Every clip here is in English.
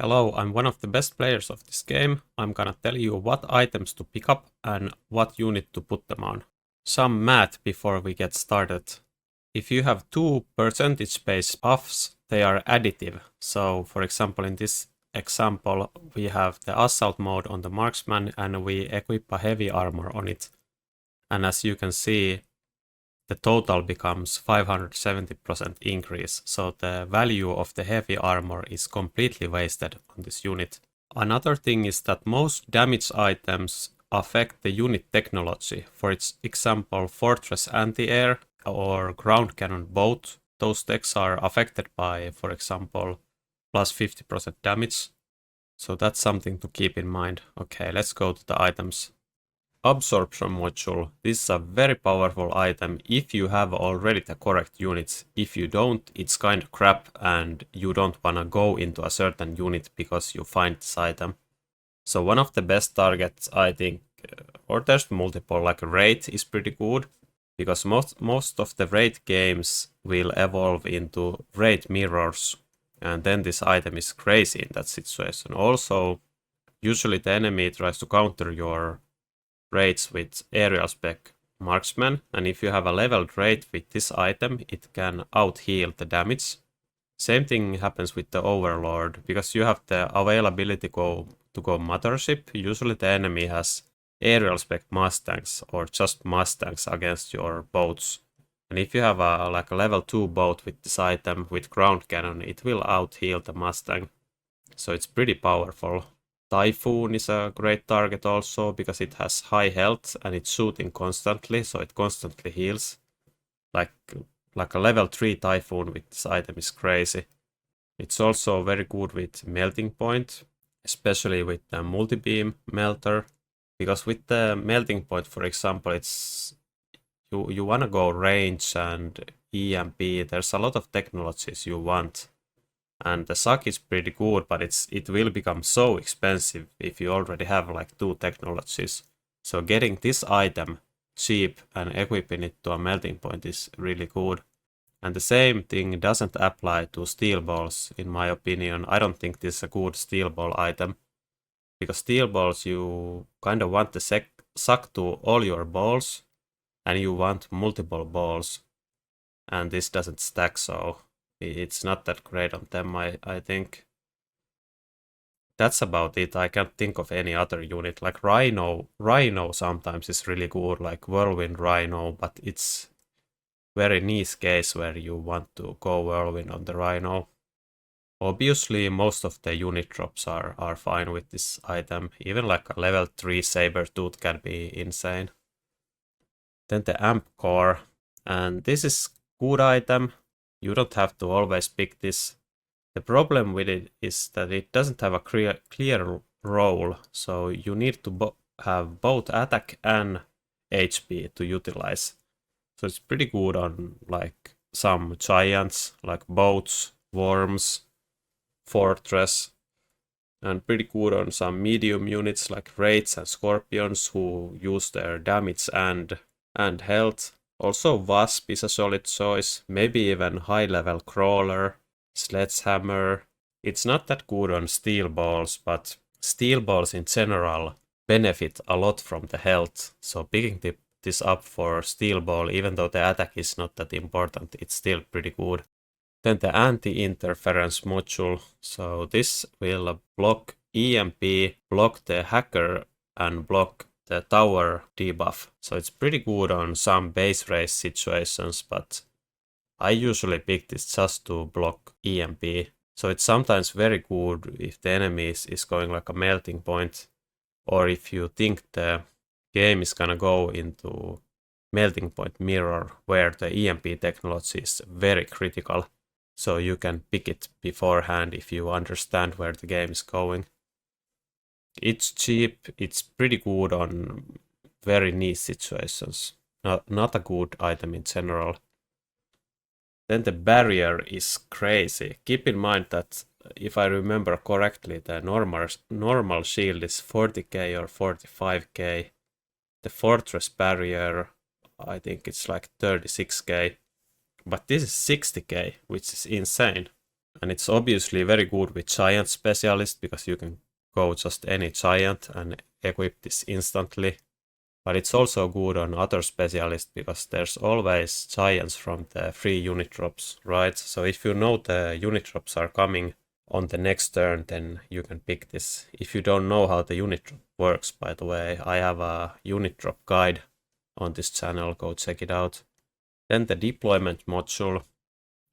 Hello, I'm one of the best players of this game. I'm gonna tell you what items to pick up and what unit to put them on. Some math before we get started. If you have two percentage-based buffs, they are additive. So, for example, in this example, we have the assault mode on the marksman and we equip a heavy armor on it. And as you can see, the total becomes 570% increase, so the value of the heavy armor is completely wasted on this unit. Another thing is that most damage items affect the unit technology. For example, Fortress Anti-Air or Ground Cannon both, those techs are affected by, for example, plus 50% damage. So that's something to keep in mind. Okay, let's go to the items. Absorption module. This is a very powerful item if you have already the correct units. If you don't, it's kind of crap and you don't wanna go into a certain unit because you find this item. So one of the best targets, I think, or there's multiple, like Raid is pretty good because most of the Raid games will evolve into Raid mirrors, and then this item is crazy in that situation. Also, usually the enemy tries to counter your raids with aerial spec marksman, and if you have a leveled raid with this item, it can out-heal the damage. Same thing happens with the overlord, because you have the availability to go mothership. Usually the enemy has aerial spec mustangs or just mustangs against your boats. And if you have a level 2 boat with this item with ground cannon, it will out-heal the mustang. So it's pretty powerful. Typhoon is a great target also because it has high health and it's shooting constantly, so it constantly heals. Like a level 3 Typhoon with this item is crazy. It's also very good with melting point, especially with the multi-beam melter. Because with the melting point, for example, it's you wanna go range and EMP. There's a lot of technologies you want. And the SAC is pretty good, but it will become so expensive if you already have like two technologies. So getting this item cheap and equipping it to a melting point is really good. And the same thing doesn't apply to steel balls, in my opinion. I don't think this is a good steel ball item. Because steel balls, you kind of want to suck to all your balls, and you want multiple balls. And this doesn't stack, so it's not that great on them, I think. That's about it. I can't think of any other unit. Like Rhino sometimes is really good, like Whirlwind Rhino, but it's very niche case where you want to go Whirlwind on the Rhino. Obviously, most of the unit drops are fine with this item. Even like a level 3 Sabertooth can be insane. Then the Amp Core, and this is good item. You don't have to always pick this. The problem with it is that it doesn't have a clear role, so you need to have both attack and HP to utilize. So it's pretty good on like some giants, like boats, worms, fortress, and pretty good on some medium units like raids and scorpions who use their damage and health. Also Wasp is a solid choice, maybe even high-level Crawler, Sledgehammer. It's not that good on steel balls, but steel balls in general benefit a lot from the health, so picking this up for steel ball, even though the attack is not that important, it's still pretty good. Then the anti-interference module, so this will block EMP, block the hacker, and block the tower debuff. So it's pretty good on some base race situations, but I usually pick this just to block EMP. So it's sometimes very good if the enemy is going like a melting point, or if you think the game is gonna go into melting point mirror where the EMP technology is very critical. So you can pick it beforehand if you understand where the game is going. It's cheap, it's pretty good on very niche situations. Not a good item in general. Then the barrier is crazy. Keep in mind that if I remember correctly, the normal shield is 40k or 45k. The fortress barrier, I think it's like 36k. But this is 60k, which is insane. And it's obviously very good with giant specialist because you can go just any giant and equip this instantly. But it's also good on other specialists because there's always giants from the free unit drops, right? So if you know the unit drops are coming on the next turn, then you can pick this. If you don't know how the unit drop works, by the way, I have a unit drop guide on this channel, go check it out. Then the deployment module.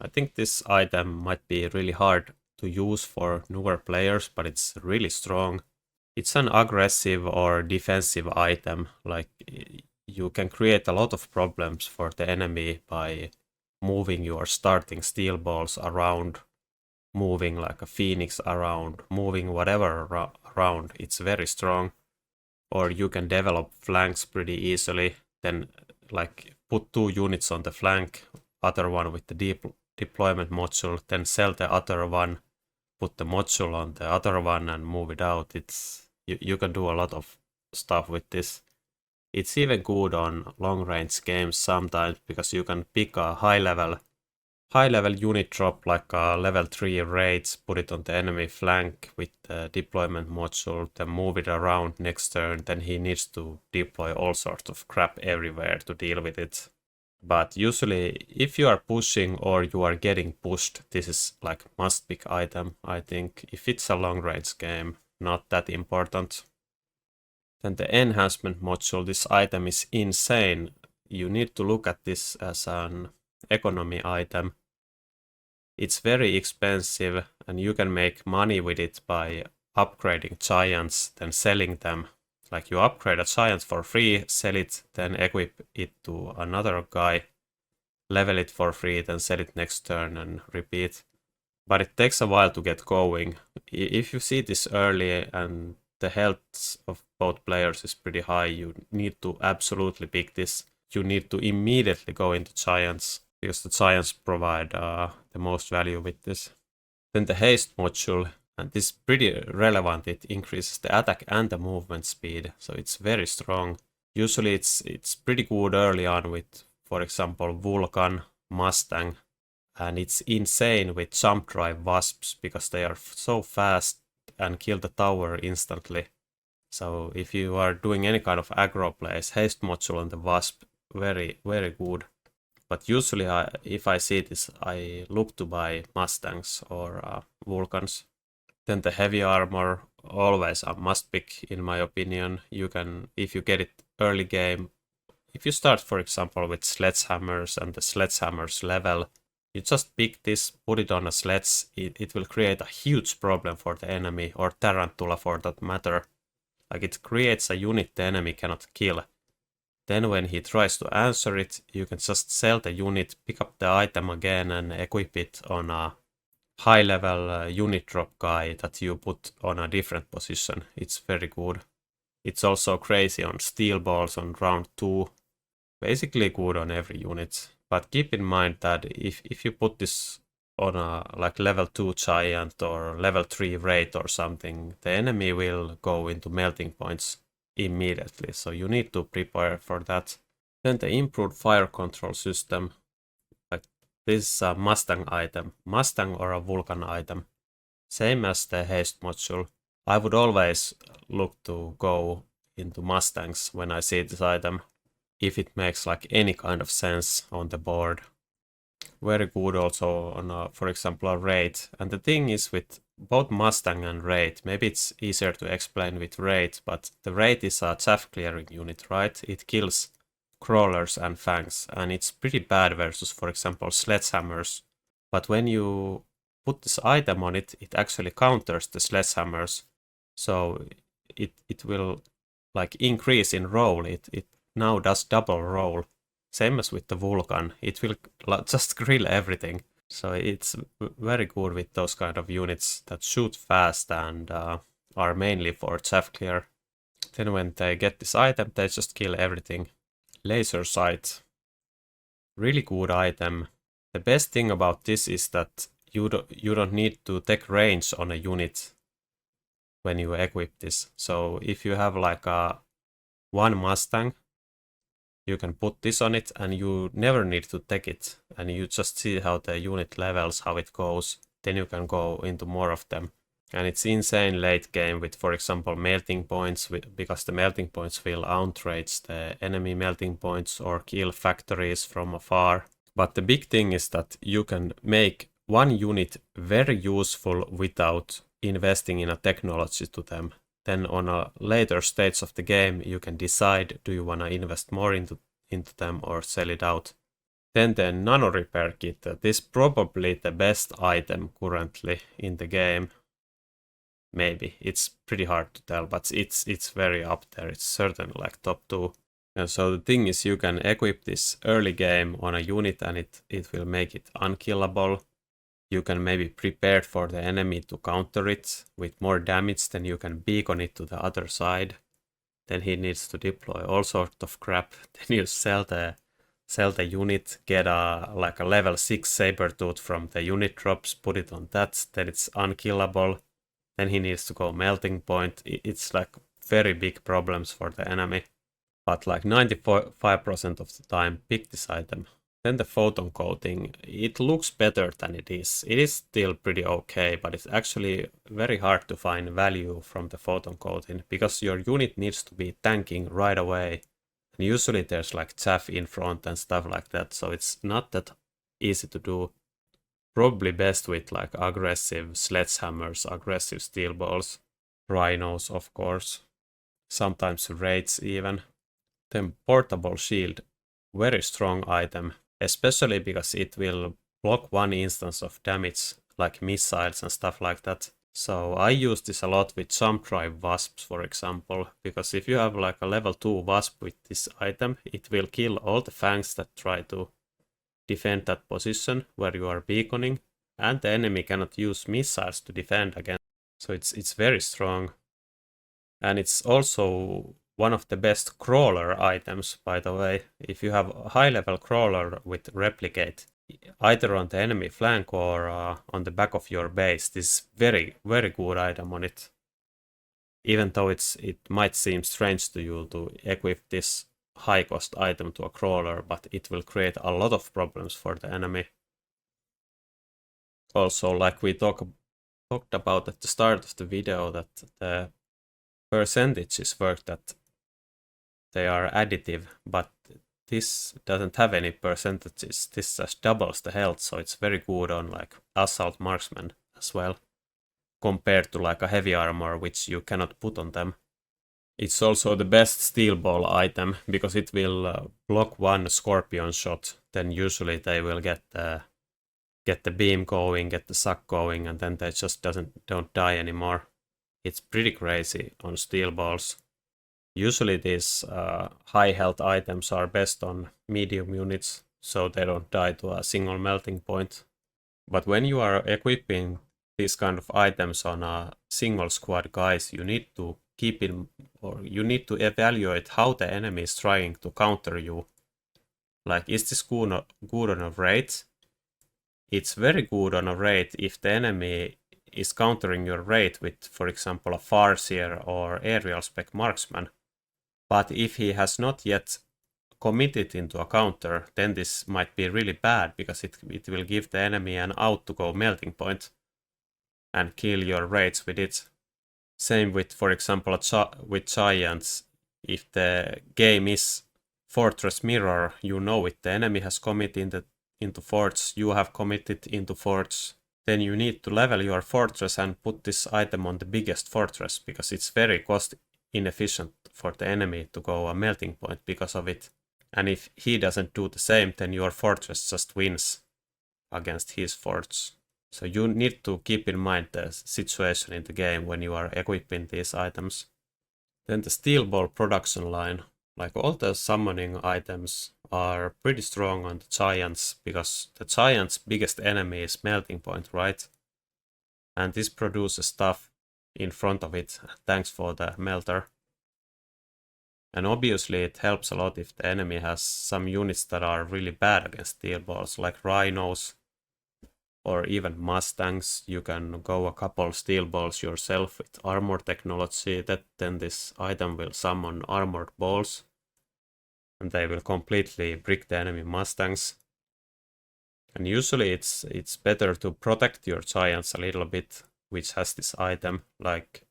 I think this item might be really hard to use for newer players, but it's really strong. It's an aggressive or defensive item, like you can create a lot of problems for the enemy by moving your starting steel balls around, moving like a phoenix around, moving whatever around. It's very strong. Or you can develop flanks pretty easily, then like put 2 units on the flank, other one with the deployment module, then sell the other one, put the module on the other one and move it out. You can do a lot of stuff with this. It's even good on long range games sometimes because you can pick a high level unit drop like a level 3 raid, put it on the enemy flank with the deployment module, then move it around next turn, then he needs to deploy all sorts of crap everywhere to deal with it. But usually if you are pushing or you are getting pushed, this is like must pick item, I think. If it's a long range game, not that important. Then the enhancement module, this item is insane. You need to look at this as an economy item. It's very expensive and you can make money with it by upgrading giants, then selling them. Like you upgrade a giant for free, sell it, then equip it to another guy, level it for free, then sell it next turn and repeat. But it takes a while to get going. If you see this early and the health of both players is pretty high, you need to absolutely pick this. You need to immediately go into giants because the giants provide the most value with this. Then the haste module, and this is pretty relevant. It increases the attack and the movement speed, so it's very strong. Usually it's pretty good early on with, for example, Vulcan, Mustang, and it's insane with jump drive wasps because they are so fast and kill the tower instantly. So if you are doing any kind of aggro plays, haste module on the wasp, very, very good. But usually if I see this, I look to buy Mustangs or Vulcans. Then the heavy armor, always a must pick in my opinion. You can, if you get it early game, if you start for example with sledgehammers and the sledgehammers level, you just pick this, put it on a sledge, it will create a huge problem for the enemy, or tarantula for that matter. Like it creates a unit the enemy cannot kill. Then when he tries to answer it, you can just sell the unit, pick up the item again and equip it on a high level unit drop guy that you put on a different position. It's very good. It's also crazy on steel balls on round 2. Basically good on every unit. But keep in mind that if you put this on a like level 2 giant or level 3 raid or something, the enemy will go into melting points immediately, so you need to prepare for that. Then the improved fire control system, like this is a Mustang item, Mustang or a Vulcan item, same as the haste module. I would always look to go into Mustangs when I see this item, if it makes like any kind of sense on the board. Very good also on for example a raid. And the thing is with both Mustang and raid, maybe it's easier to explain with raid, but the raid is a chaff clearing unit, right? It kills crawlers and fangs, and it's pretty bad versus for example sledgehammers. But when you put this item on it, it actually counters the sledgehammers, so it will like increase in roll. It now does double roll, same as with the Vulcan. It will just grill everything. So it's very good with those kind of units that shoot fast and are mainly for chaff clear. Then when they get this item, they just kill everything. Laser sight, really good item. The best thing about this is that you don't need to take range on a unit when you equip this. So if you have like a one Mustang, you can put this on it and you never need to take it, and you just see how the unit levels, how it goes. then you can go into more of them. And it's insane late game with, for example, melting points, because the melting points will outrage the enemy melting points or kill factories from afar. But the big thing is that you can make one unit very useful without investing in a technology to them. Then on a later stage of the game, you can decide, do you want to invest more into them or sell it out. Then the Nano Repair Kit, this is probably the best item currently in the game. Maybe, it's pretty hard to tell, but it's very up there. It's certainly like top 2. And so the thing is, you can equip this early game on a unit and it will make it unkillable. You can maybe prepare for the enemy to counter it with more damage, then you can beacon it to the other side. Then he needs to deploy all sorts of crap. Then you sell the unit, get a level 6 Sabertooth from the unit drops, put it on that, then it's unkillable. Then he needs to go melting point. It's like very big problems for the enemy. But like 95% of the time, pick this item. Then the photon coating, it looks better than it is. It is still pretty okay, but it's actually very hard to find value from the photon coating because your unit needs to be tanking right away. And usually there's like chaff in front and stuff like that, so it's not that easy to do. Probably best with like aggressive sledgehammers, aggressive steel balls, rhinos of course, sometimes raids even. Then portable shield, very strong item, especially because it will block one instance of damage like missiles and stuff like that. So I use this a lot with jump drive wasps, for example, because if you have like a level 2 wasp with this item, it will kill all the fangs that try to defend that position where you are beaconing, and the enemy cannot use missiles to defend against. So it's very strong. And it's also one of the best crawler items, by the way. If you have a high level crawler with replicate, either on the enemy flank or on the back of your base, this is very, very good item on it. Even though it might seem strange to you to equip this high cost item to a crawler, but it will create a lot of problems for the enemy. Also, like we talked about at the start of the video, that the percentages work, that they are additive, but this doesn't have any percentages. This just doubles the health, so it's very good on like assault marksmen as well, compared to like a heavy armor which you cannot put on them. It's also the best steel ball item because it will block one scorpion shot. Then usually they will get the beam going, get the suck going, and then they just don't die anymore. It's pretty crazy on steel balls. Usually these high health items are best on medium units, so they don't die to a single melting point. But when you are equipping these kind of items on a single squad guys, you need to you need to evaluate how the enemy is trying to counter you. Like, is this good on a raid? It's very good on a raid if the enemy is countering your raid with, for example, a Farseer or aerial spec marksman. But if he has not yet committed into a counter, then this might be really bad because it will give the enemy an out to go melting point and kill your raids with it. Same with, for example, with giants. If the game is Fortress Mirror, you know it. The enemy has committed into forts, you have committed into forts. Then you need to level your fortress and put this item on the biggest fortress because it's very cost inefficient for the enemy to go a melting point because of it. And if he doesn't do the same, then your fortress just wins against his forts. So you need to keep in mind the situation in the game when you are equipping these items. Then the steel ball production line, like all the summoning items are pretty strong on the giants because the giants' biggest enemy is melting point, right? And this produces stuff in front of it, thanks for the melter. And obviously it helps a lot if the enemy has some units that are really bad against steel balls, like rhinos or even mustangs. You can go a couple steel balls yourself with armor technology, that then this item will summon armored balls and they will completely brick the enemy mustangs. And usually it's better to protect your giants a little bit, which has this item, like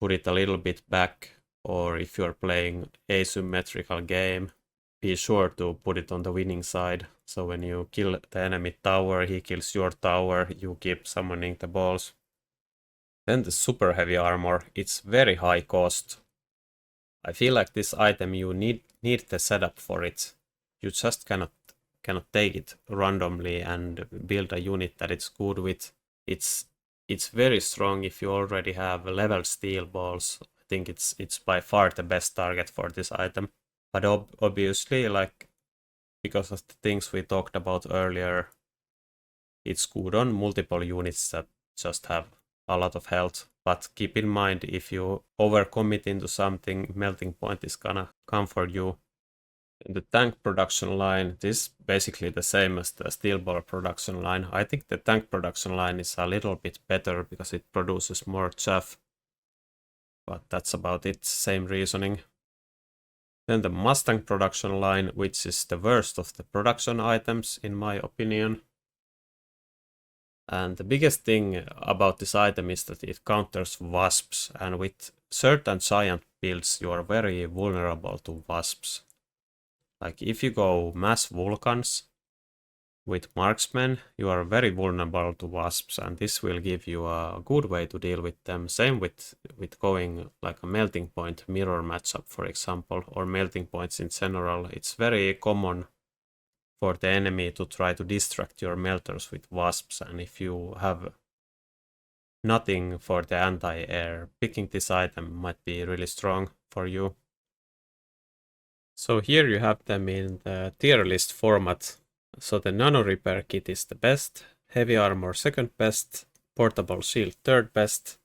put it a little bit back, or if you're playing asymmetrical game, be sure to put it on the winning side. So when you kill the enemy tower, he kills your tower, you keep summoning the balls. Then the super heavy armor, it's very high cost. I feel like this item you need the setup for it. You just cannot take it randomly and build a unit that it's good with. It's very strong if you already have level steel balls. I think it's by far the best target for this item. But obviously, like, because of the things we talked about earlier, it's good on multiple units that just have a lot of health. But keep in mind, if you overcommit into something, melting point is gonna come for you. In the tank production line, this is basically the same as the steel ball production line. I think the tank production line is a little bit better because it produces more chaff. But that's about it, same reasoning. Then the Mustang production line, which is the worst of the production items in my opinion. And the biggest thing about this item is that it counters wasps, and with certain giant builds you are very vulnerable to wasps. Like if you go mass vulcans with marksmen, you are very vulnerable to wasps, and this will give you a good way to deal with them. Same with going like a melting point mirror matchup, for example, or melting points in general. It's very common for the enemy to try to distract your melters with wasps, and if you have nothing for the anti-air, picking this item might be really strong for you. So here you have them in the tier list format. So the Nano repair kit is the best, heavy armor second best, portable shield third best,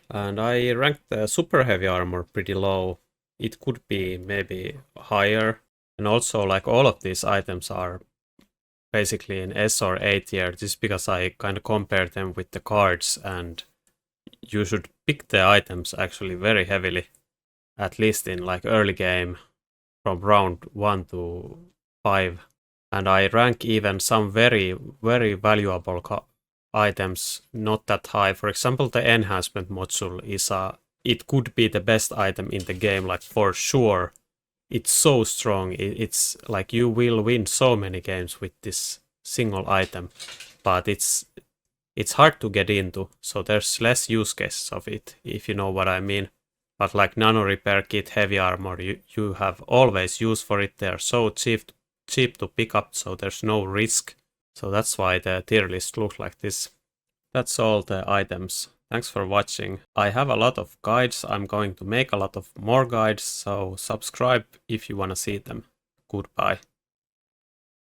and I ranked the super heavy armor pretty low. It could be maybe higher, and also like all of these items are basically in S or A tier, just because I kind of compare them with the cards, and you should pick the items actually very heavily, at least in like early game from round 1 to 5. And I rank even some very, very valuable items not that high. For example, the enhancement module is it could be the best item in the game, like for sure. It's so strong. It's like you will win so many games with this single item, but it's hard to get into, so there's less use cases of it, if you know what I mean. But like Nano repair kit, heavy armor, you have always use for it. They're so cheap to pick up, so there's no risk. So that's why the tier list looks like this. That's all the items. Thanks for watching. I have a lot of guides. I'm going to make a lot of more guides, so subscribe if you want to see them. Goodbye.